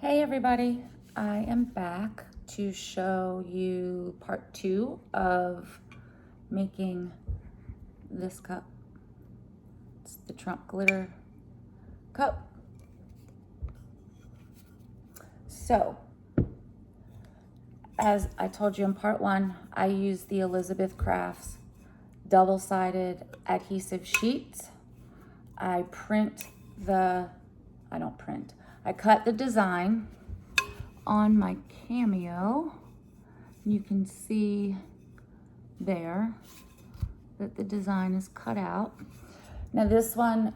Hey everybody, I am back to show you part 2 of making this cup. It's the Trump glitter cup. So, as I told you in part 1, I use the Elizabeth Crafts double-sided adhesive sheets. I cut the design on my Cameo. You can see there that the design is cut out. Now this one,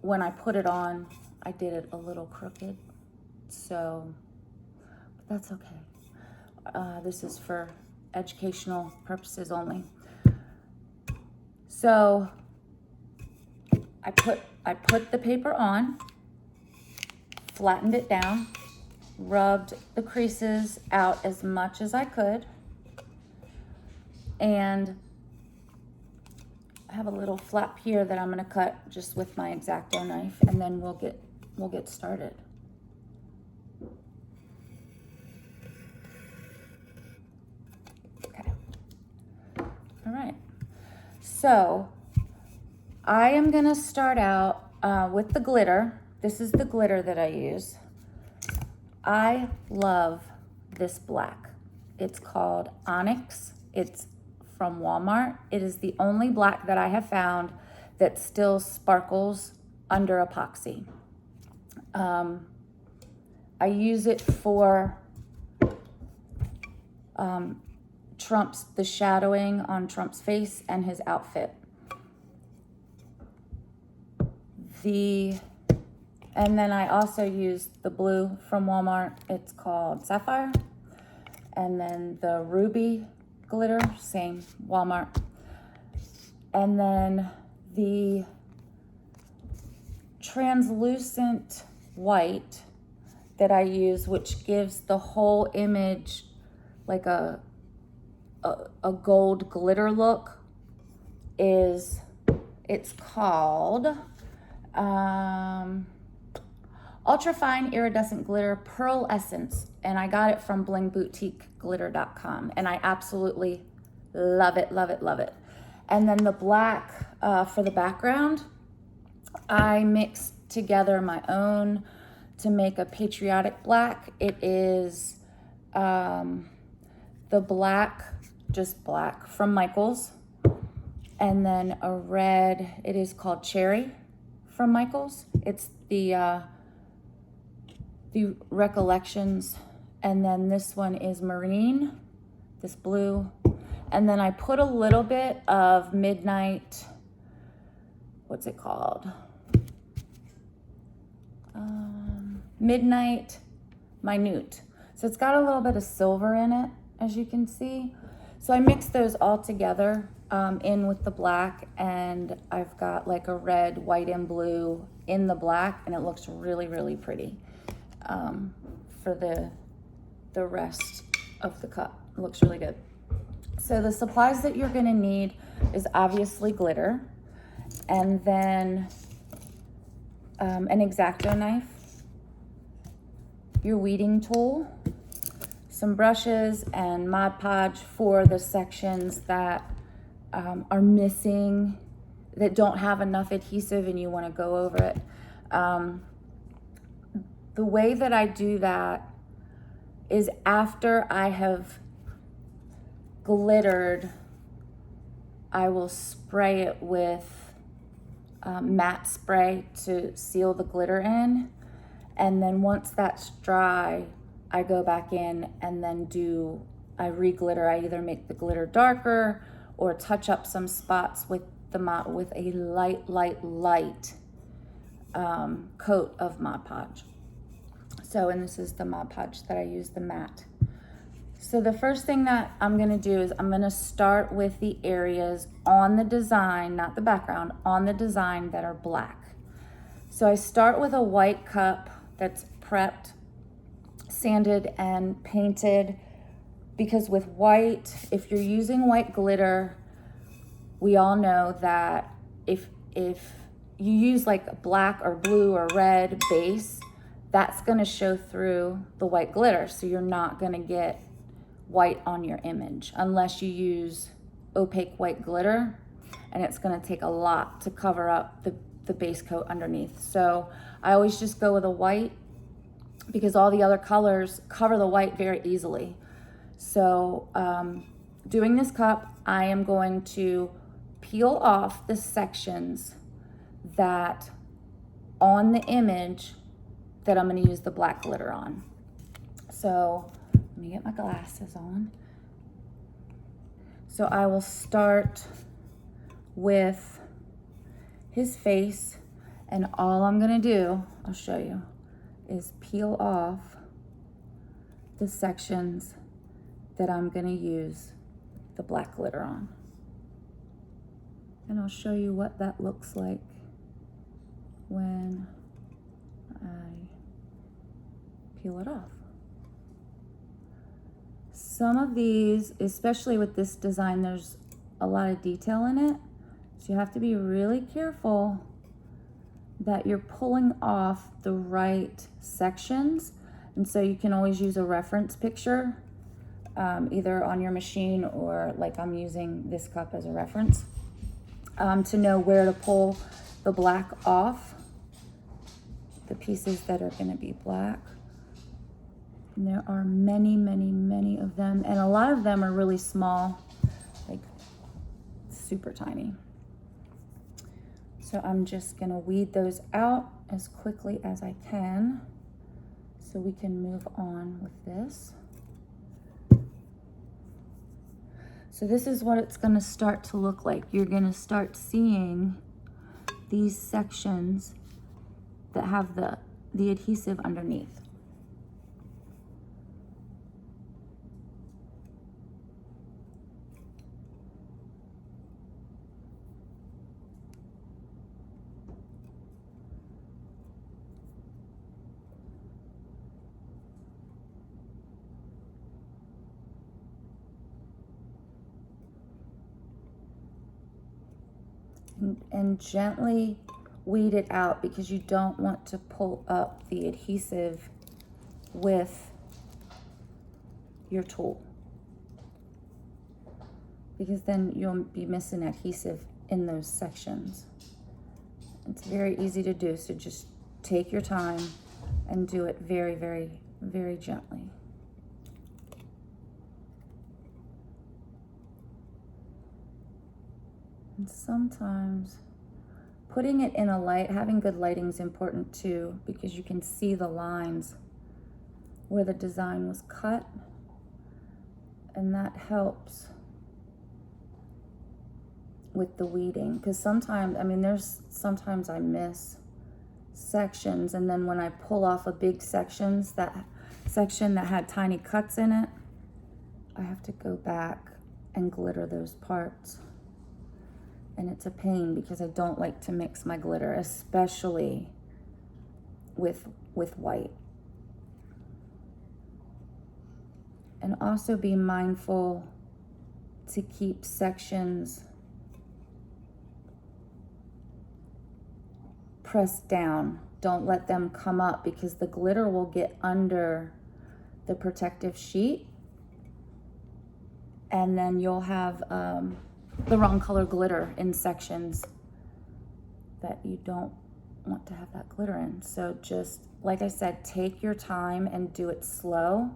when I put it on, I did it a little crooked, so but that's okay. This is for educational purposes only. So I put the paper on, flattened it down, rubbed the creases out as much as I could, and I have a little flap here that I'm going to cut just with my X-Acto knife, and then we'll get started. Okay. All right. So I am going to start out with the glitter. This is the glitter that I use. I love this black. It's called Onyx. It's from Walmart. It is the only black that I have found that still sparkles under epoxy. I use it for the shadowing on Trump's face and his outfit. And then I also use the blue from Walmart. It's called Sapphire. And then the ruby glitter, same, Walmart. And then the translucent white that I use, which gives the whole image like a gold glitter look, it's called Ultra Fine Iridescent Glitter Pearl Essence, and I got it from blingboutiqueglitter.com, and I absolutely love it, love it, love it. And then the black for the background, I mixed together my own to make a patriotic black. It is the black, just black from Michaels, and then a red, it is called Cherry from Michaels. It's the Recollections, and then this one is Marine, this blue, and then I put a little bit of Midnight, what's it called? Midnight Minute. So it's got a little bit of silver in it, as you can see. So I mixed those all together in with the black, and I've got like a red, white, and blue in the black, and it looks really, really pretty for the rest of the cup. It looks really good. So the supplies that you're gonna need is obviously glitter, and then an X-Acto knife, your weeding tool, some brushes, and Mod Podge for the sections that are missing, that don't have enough adhesive and you want to go over it. The way that I do that is after I have glittered, I will spray it with matte spray to seal the glitter in, and then once that's dry, I go back in and then I re-glitter. I either make the glitter darker or touch up some spots with a light coat of Mod Podge. So, and this is the Mod Podge that I use, the matte. So the first thing that I'm gonna do is I'm gonna start with the areas on the design, not the background, on the design that are black. So I start with a white cup that's prepped, sanded, and painted, because with white, if you're using white glitter, we all know that if you use like a black or blue or red base, that's gonna show through the white glitter. So you're not gonna get white on your image unless you use opaque white glitter, and it's gonna take a lot to cover up the base coat underneath. So I always just go with a white because all the other colors cover the white very easily. So doing this cup, I am going to peel off the sections that on the image that I'm going to use the black glitter on. So let me get my glasses on. So I will start with his face, and all I'm going to do, I'll show you, is peel off the sections that I'm going to use the black glitter on. And I'll show you what that looks like when I peel it off. Some of these, especially with this design, there's a lot of detail in it. So you have to be really careful that you're pulling off the right sections. And so you can always use a reference picture, either on your machine or like I'm using this cup as a reference, to know where to pull the black off, the pieces that are going to be black. And there are many, many, many of them, and a lot of them are really small, like super tiny. So I'm just going to weed those out as quickly as I can so we can move on with this. So this is what it's going to start to look like. You're going to start seeing these sections that have the adhesive underneath. And gently weed it out because you don't want to pull up the adhesive with your tool, because then you'll be missing adhesive in those sections. It's very easy to do, so just take your time and do it very, very, very gently. And sometimes putting it in a light, having good lighting is important too, because you can see the lines where the design was cut, and that helps with the weeding. Because sometimes, I mean, sometimes I miss sections, and then when I pull off a big section that had tiny cuts in it, I have to go back and glitter those parts. And it's a pain because I don't like to mix my glitter, especially with white. And also be mindful to keep sections pressed down. Don't let them come up because the glitter will get under the protective sheet, and then you'll have the wrong color glitter in sections that you don't want to have that glitter in. So just, like I said, take your time and do it slow.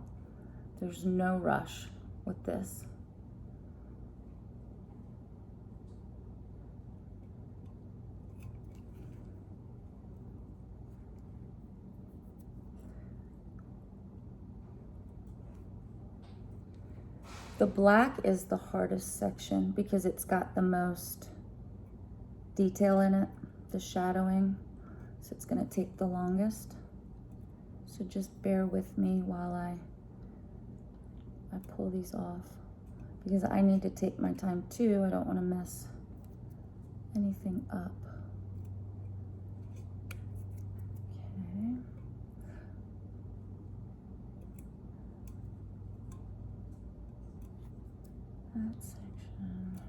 There's no rush with this. The black is the hardest section because it's got the most detail in it, the shadowing, so it's going to take the longest. So just bear with me while I pull these off, because I need to take my time too. I don't want to mess anything up. Okay. That section.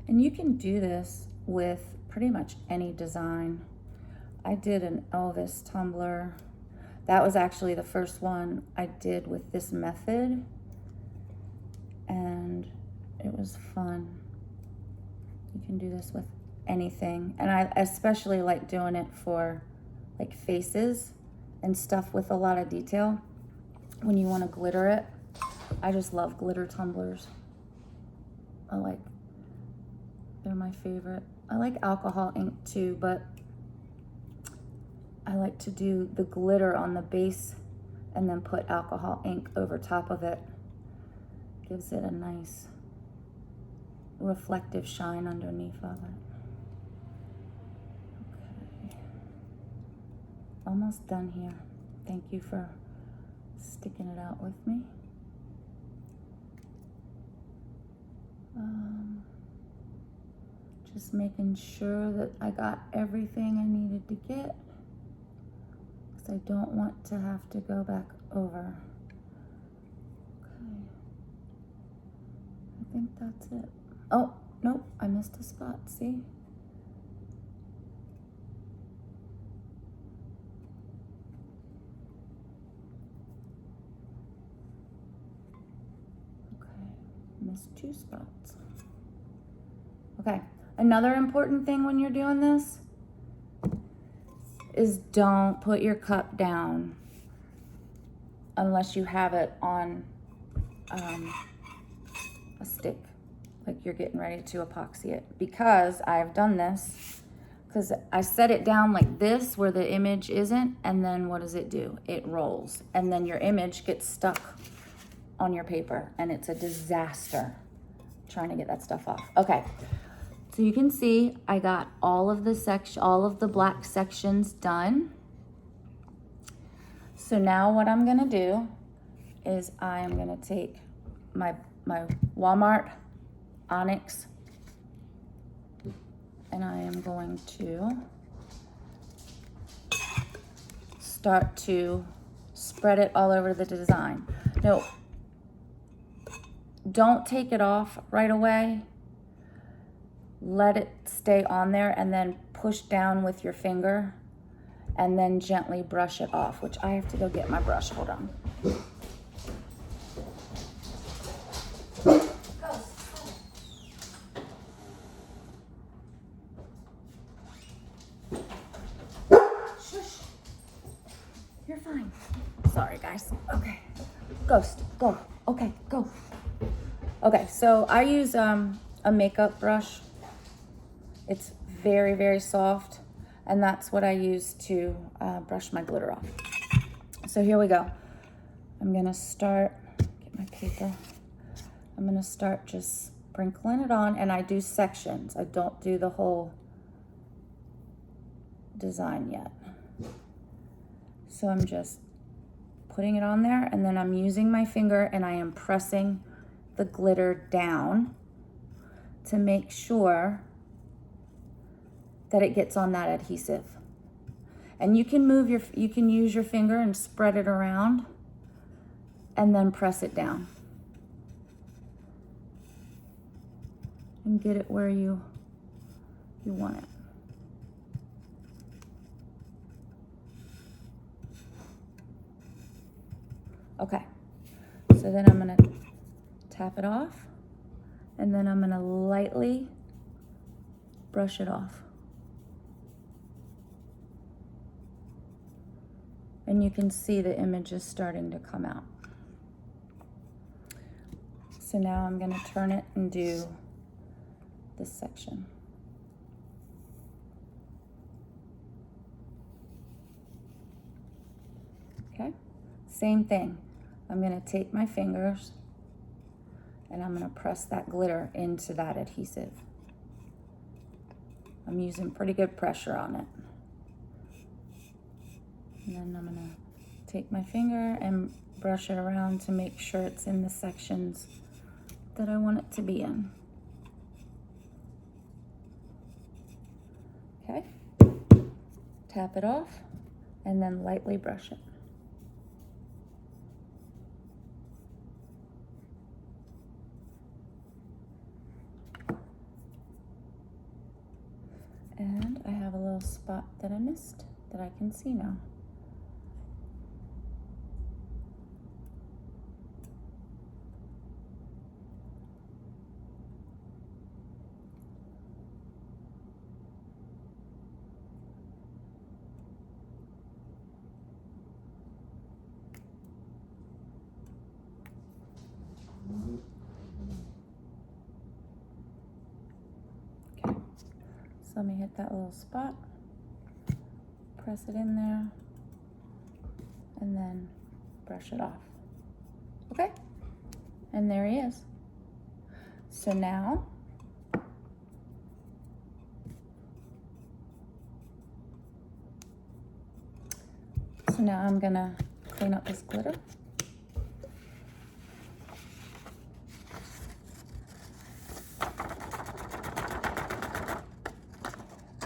And you can do this with pretty much any design. I did an Elvis tumbler. That was actually the first one I did with this method, and it was fun. You can do this with anything, and I especially like doing it for like faces and stuff with a lot of detail when you want to glitter it. I just love glitter tumblers. They're my favorite. I like alcohol ink too, but I like to do the glitter on the base and then put alcohol ink over top of it. Gives it a nice reflective shine underneath of it. Okay. Almost done here. Thank you for sticking it out with me. Just making sure that I got everything I needed to get, because I don't want to have to go back over. Okay. I think that's it. Oh, nope, I missed a spot, see? Okay, missed 2 spots. Okay. Another important thing when you're doing this is don't put your cup down unless you have it on a stick, like you're getting ready to epoxy it. Because I've done this, because I set it down like this where the image isn't, and then what does it do? It rolls, and then your image gets stuck on your paper, and it's a disaster trying to get that stuff off. Okay. So you can see I got all of the black sections done. So now what I'm gonna do is I am gonna take my Walmart Onyx, and I am going to start to spread it all over the design. No, don't take it off right away. Let it stay on there and then push down with your finger and then gently brush it off, which I have to go get my brush. Hold on. Shush. You're fine. Sorry, guys. Okay. Ghost, go. Okay, go. Okay, so I use a makeup brush. It's very, very soft, and that's what I use to brush my glitter off. So here we go. I'm gonna start, get my paper. I'm gonna start just sprinkling it on, and I do sections. I don't do the whole design yet. So I'm just putting it on there, and then I'm using my finger and I am pressing the glitter down to make sure that it gets on that adhesive. And you can use your finger and spread it around and then press it down and get it where you want it. Okay, so then I'm gonna tap it off, and then I'm gonna lightly brush it off. And you can see the image is starting to come out. So now I'm gonna turn it and do this section. Okay, same thing. I'm gonna take my fingers and I'm gonna press that glitter into that adhesive. I'm using pretty good pressure on it. And then I'm gonna take my finger and brush it around to make sure it's in the sections that I want it to be in. Okay, tap it off and then lightly brush it. And I have a little spot that I missed. that I can see now. Okay, so let me hit that little spot, press it in there, and then brush it off. Okay, and there he is. So now, I'm gonna clean up this glitter.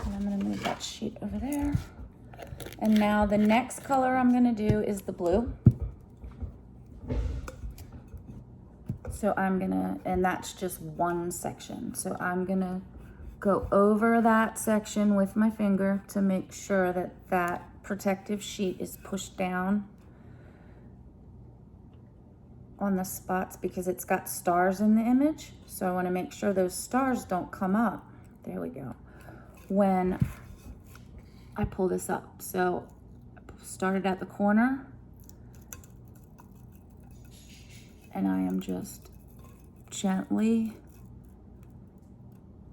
And I'm gonna move that sheet over there. And now the next color I'm gonna do is the blue. So I'm gonna, and that's just one section. So I'm gonna go over that section with my finger to make sure that that protective sheet is pushed down on the spots, because it's got stars in the image. So I wanna make sure those stars don't come up. There we go. When I pull this up. So I started at the corner, and I am just gently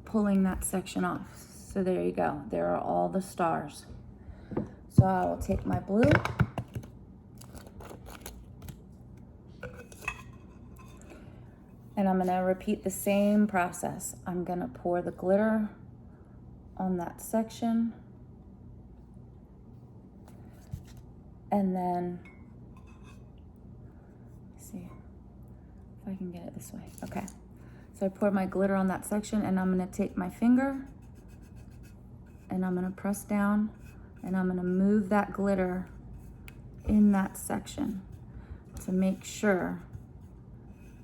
pulling that section off. So there you go. There are all the stars. So I will take my blue and I'm gonna repeat the same process. I'm gonna pour the glitter on that section, and then, let's see if I can get it this way. Okay, so I pour my glitter on that section, and I'm gonna take my finger and I'm gonna press down, and I'm gonna move that glitter in that section to make sure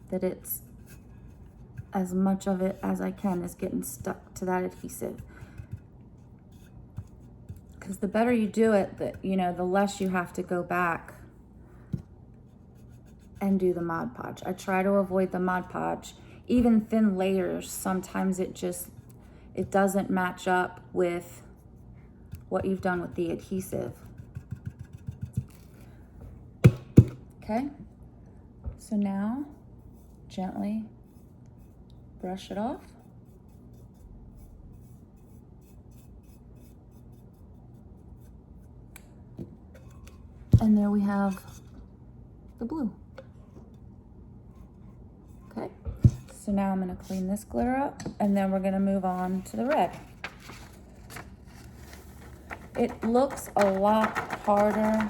that it's, as much of it as I can is getting stuck to that adhesive. Because the better you do it, the less you have to go back and do the Mod Podge. I try to avoid the Mod Podge. Even thin layers, sometimes it doesn't match up with what you've done with the adhesive. Okay, so now gently brush it off. And there we have the blue. Okay, so now I'm gonna clean this glitter up, and then we're gonna move on to the red. It looks a lot harder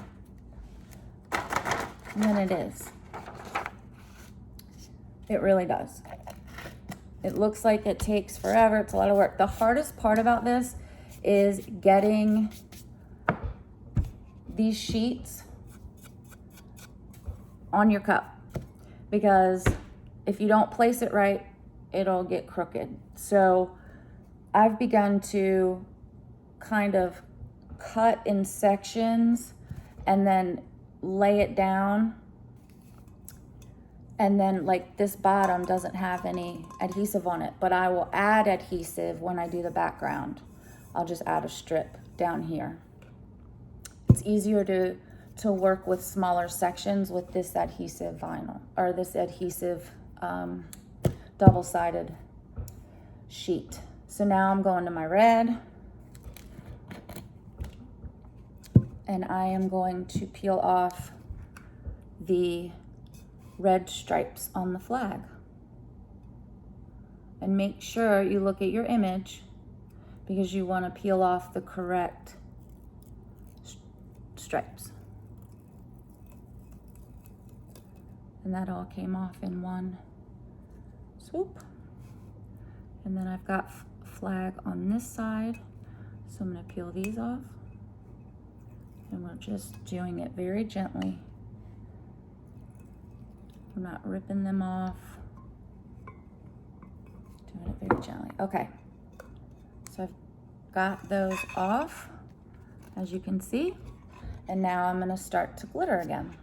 than it is. It really does. It looks like it takes forever. It's a lot of work. The hardest part about this is getting these sheets on your cup, because if you don't place it right, it'll get crooked. So I've begun to kind of cut in sections and then lay it down. And then, like, this bottom doesn't have any adhesive on it, but I will add adhesive when I do the background. I'll just add a strip down here. It's easier to work with smaller sections with this adhesive vinyl, or this adhesive double-sided sheet. So now I'm going to my red, and I am going to peel off the red stripes on the flag. And make sure you look at your image, because you want to peel off the correct stripes. And that all came off in one swoop. And then I've got flag on this side, so I'm going to peel these off. And we're just doing it very gently. I'm not ripping them off. Doing it very gently. Okay. So I've got those off, as you can see. And now I'm going to start to glitter again.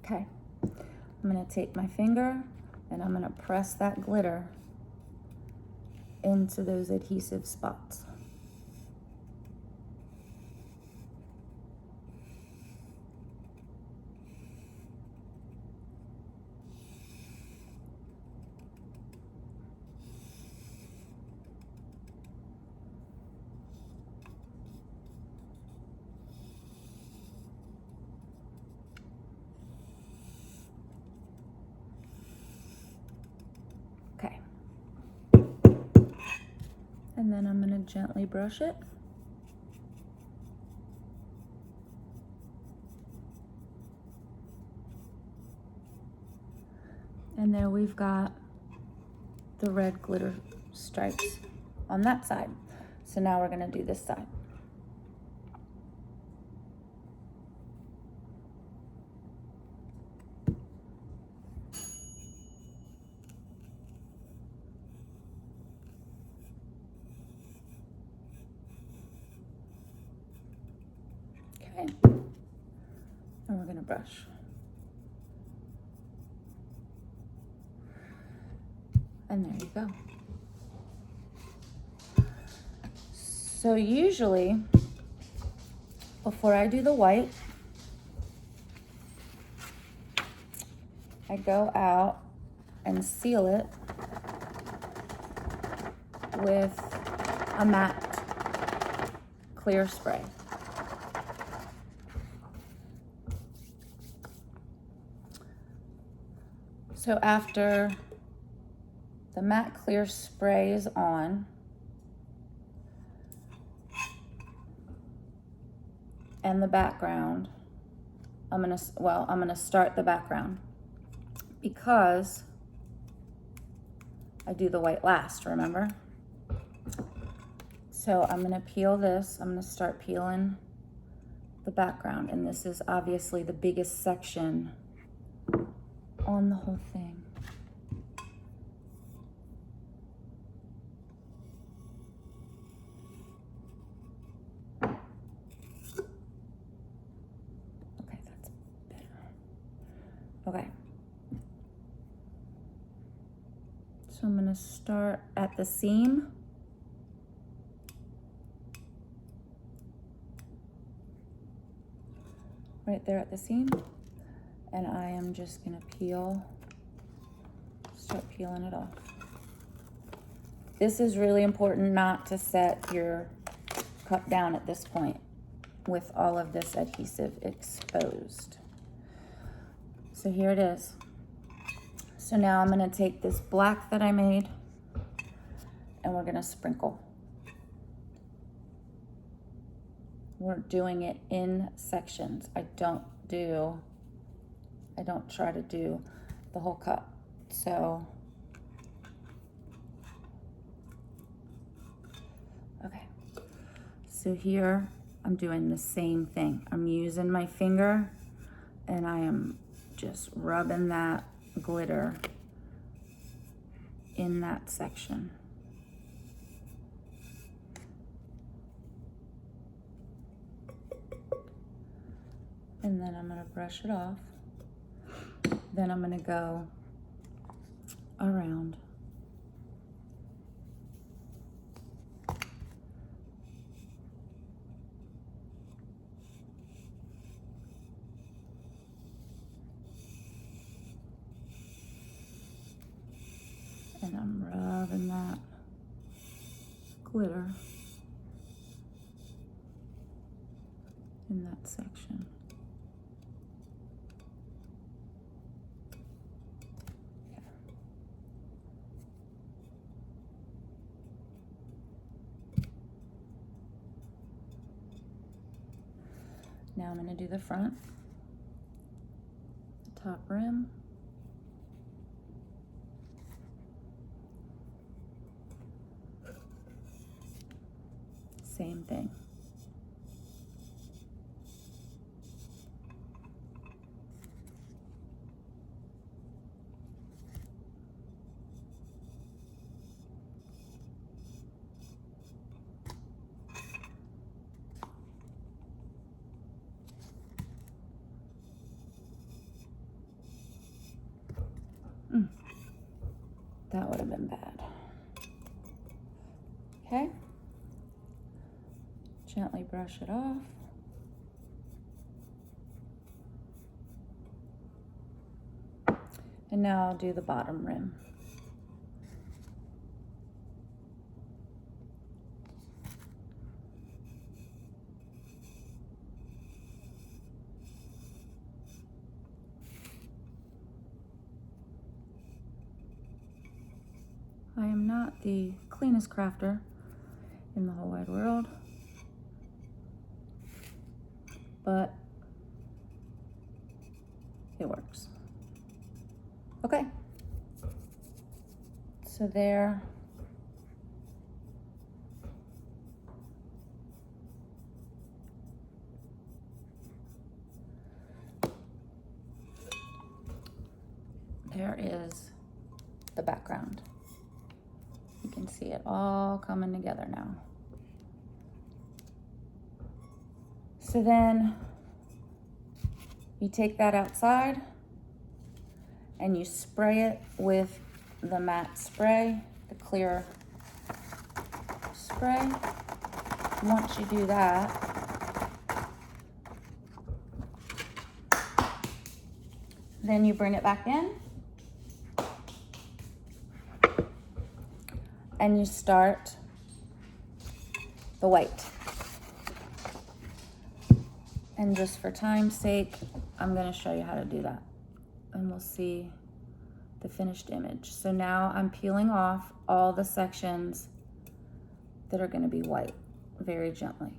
Okay, I'm going to take my finger and I'm going to press that glitter into those adhesive spots. Okay. And then I'm going to gently brush it. And there we've got the red glitter stripes on that side. So now we're going to do this side. Okay. And we're going to brush. And there you go. So usually, before I do the white, I go out and seal it with a matte clear spray. So after the matte clear spray is on, and the background, I'm gonna start the background because I do the white last, remember? So I'm gonna peel this, I'm gonna start peeling the background, and this is obviously the biggest section on the whole thing. Okay, that's better. Okay. So I'm gonna start at the seam. Right there at the seam. And I am just gonna start peeling it off. This is really important not to set your cup down at this point with all of this adhesive exposed. So here it is. So now I'm gonna take this black that I made and we're gonna sprinkle. We're doing it in sections. I don't try to do the whole cup. So, okay. So here I'm doing the same thing. I'm using my finger and I am just rubbing that glitter in that section. And then I'm gonna brush it off. Then I'm gonna go around. And I'm rubbing that glitter in that section. Now I'm going to do the front, the top rim, same thing. That would have been bad. Okay. Gently brush it off. And now I'll do the bottom rim. I am not the cleanest crafter in the whole wide world, but it works. Okay, so there. There is the background. You can see it all coming together now. So then you take that outside and you spray it with the matte spray, the clear spray. Once you do that, then you bring it back in and you start the white. And just for time's sake, I'm gonna show you how to do that. And we'll see the finished image. So now I'm peeling off all the sections that are gonna be white, very gently.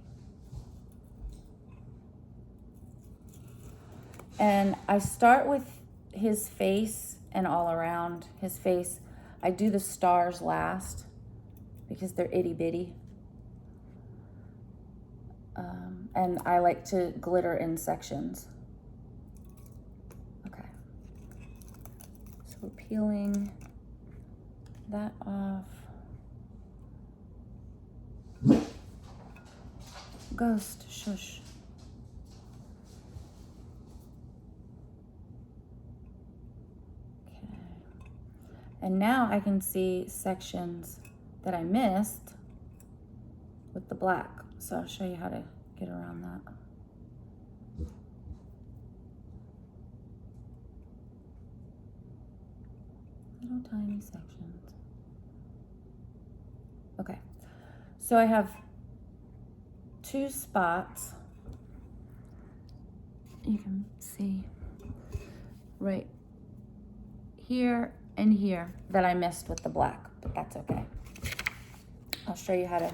And I start with his face and all around his face. I do the stars last because they're itty bitty. And I like to glitter in sections. Okay. So we're peeling that off. Ghost, shush. Okay. And now I can see sections that I missed with the black. So I'll show you how to get around that. Little tiny sections. Okay, so I have 2 spots. You can see right here and here that I missed with the black, but that's okay. I'll show you how to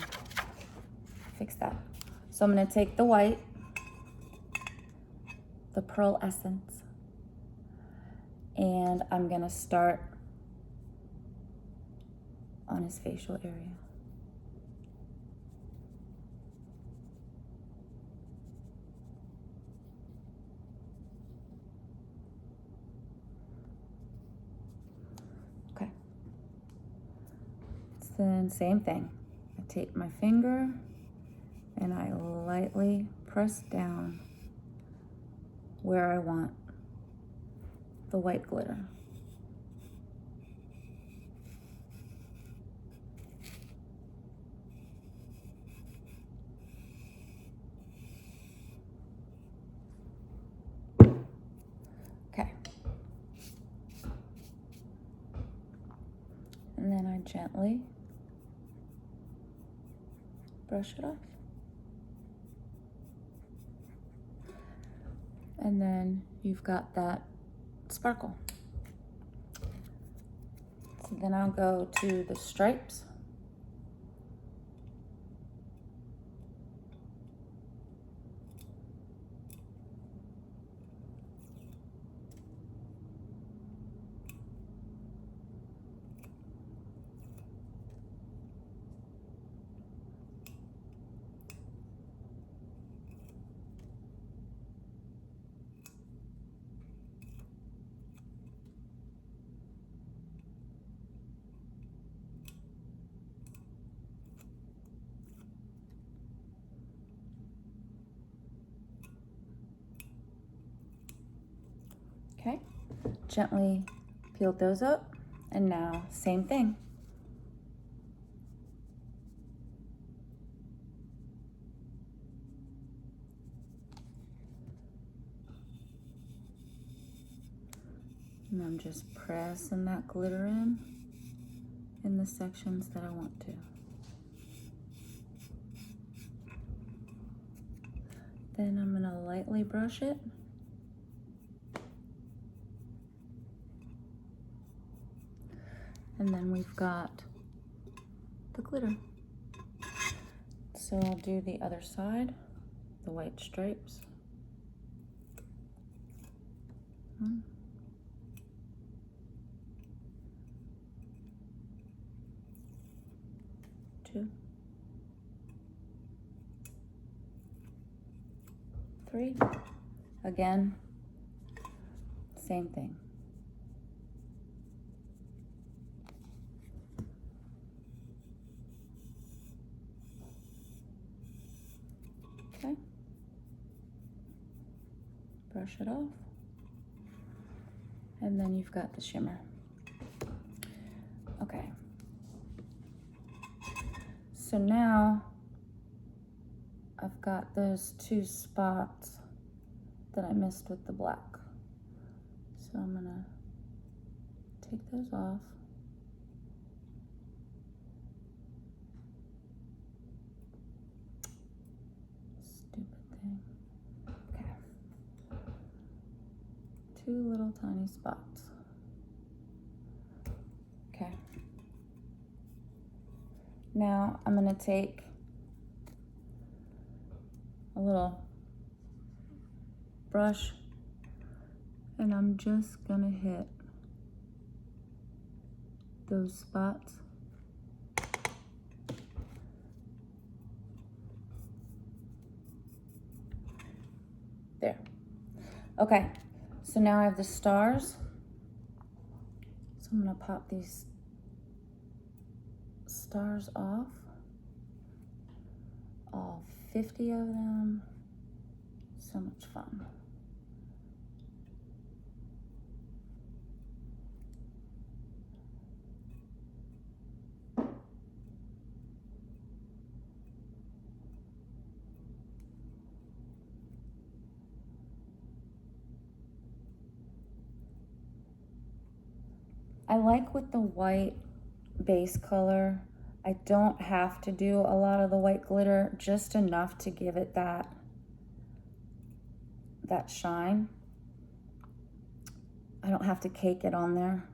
fix that. So I'm going to take the white, the Pearl Essence, and I'm going to start on his facial area. Okay. So then same thing. I take my finger and I lightly press down where I want the white glitter. Okay. And then I gently brush it off. And then you've got that sparkle. So then I'll go to the stripes. Okay, gently peel those up And now, same thing. And I'm just pressing that glitter in the sections that I want to. Then I'm gonna lightly brush it. And then we've got the glitter. So I'll do the other side, the white stripes. 1, 2, 3. Again, same thing. Okay. Brush it off. And then you've got the shimmer. Okay. So now I've got those 2 spots that I missed with the black. So I'm gonna take those off. Stupid thing. Okay. 2 little tiny spots. Okay. Now I'm gonna take a little brush and I'm just gonna hit those spots. There. Okay, so now I have the stars. So I'm gonna pop these stars off. All 50 of them. So much fun. I like with the white base color, I don't have to do a lot of the white glitter, just enough to give it that shine. I don't have to cake it on there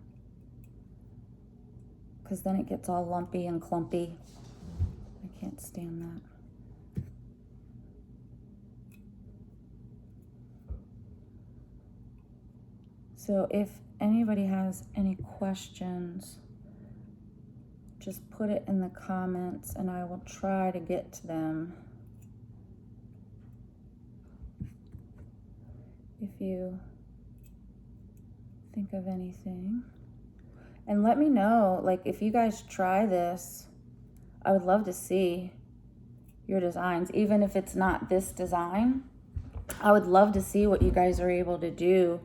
because then it gets all lumpy and clumpy. I can't stand that. So if anybody has any questions, just put it in the comments and I will try to get to them. If you think of anything. And let me know, like, if you guys try this, I would love to see your designs. Even if it's not this design, I would love to see what you guys are able to do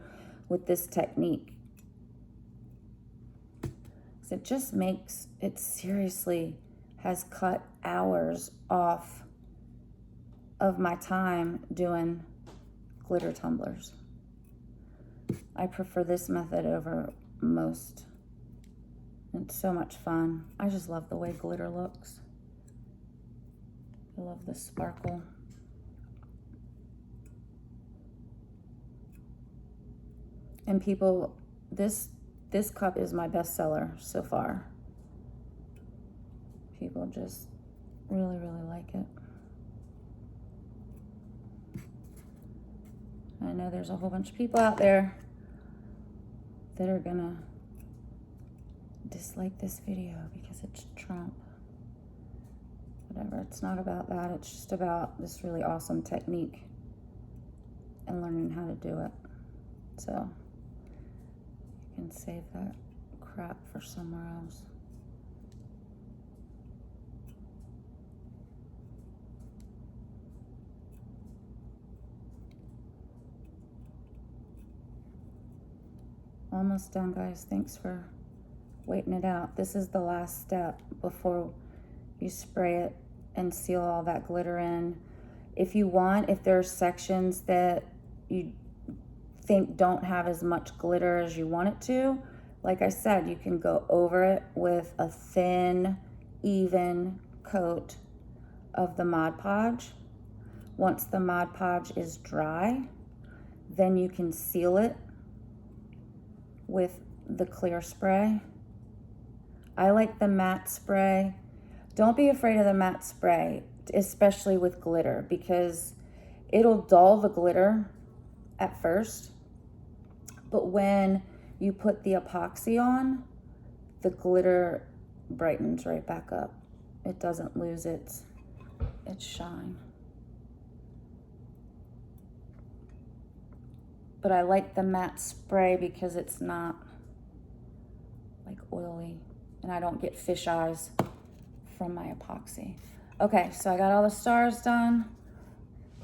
with this technique. It just makes, it seriously has cut hours off of my time doing glitter tumblers. I prefer this method over most. It's so much fun. I just love the way glitter looks. I love the sparkle. And people, this cup is my best seller so far. People just really, really like it. I know there's a whole bunch of people out there that are gonna dislike this video because it's Trump. Whatever, it's not about that. It's just about this really awesome technique and learning how to do it. So you can save that crap for somewhere else. Almost done, guys. Thanks for waiting it out. This is the last step before you spray it and seal all that glitter in. If you want, if there's sections that you think don't have as much glitter as you want it to, like I said, you can go over it with a thin, even coat of the Mod Podge. Once the Mod Podge is dry, then you can seal it with the clear spray. I like the matte spray. Don't be afraid of the matte spray, especially with glitter, because it'll dull the glitter at first, but when you put the epoxy on, the glitter brightens right back up. It doesn't lose its shine. But I like the matte spray because it's not like oily, and I don't get fish eyes from my epoxy. Okay, so I got all the stars done.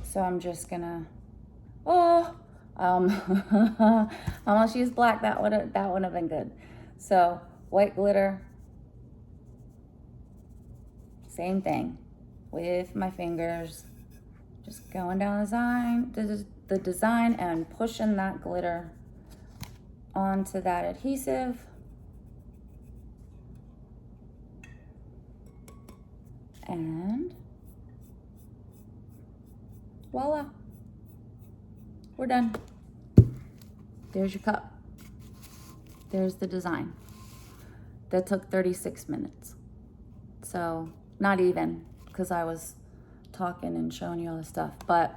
So I'm just gonna, almost used black. That would have been good. So white glitter, same thing with my fingers, just going down the design and pushing that glitter onto that adhesive. And voila, we're done. There's your cup. There's the design. That took 36 minutes. So not even, because I was talking and showing you all the stuff, but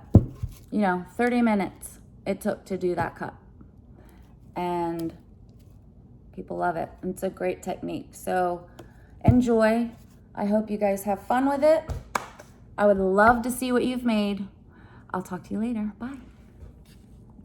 30 minutes it took to do that cup. And people love it. It's a great technique. So enjoy. I hope you guys have fun with it. I would love to see what you've made. I'll talk to you later. Bye.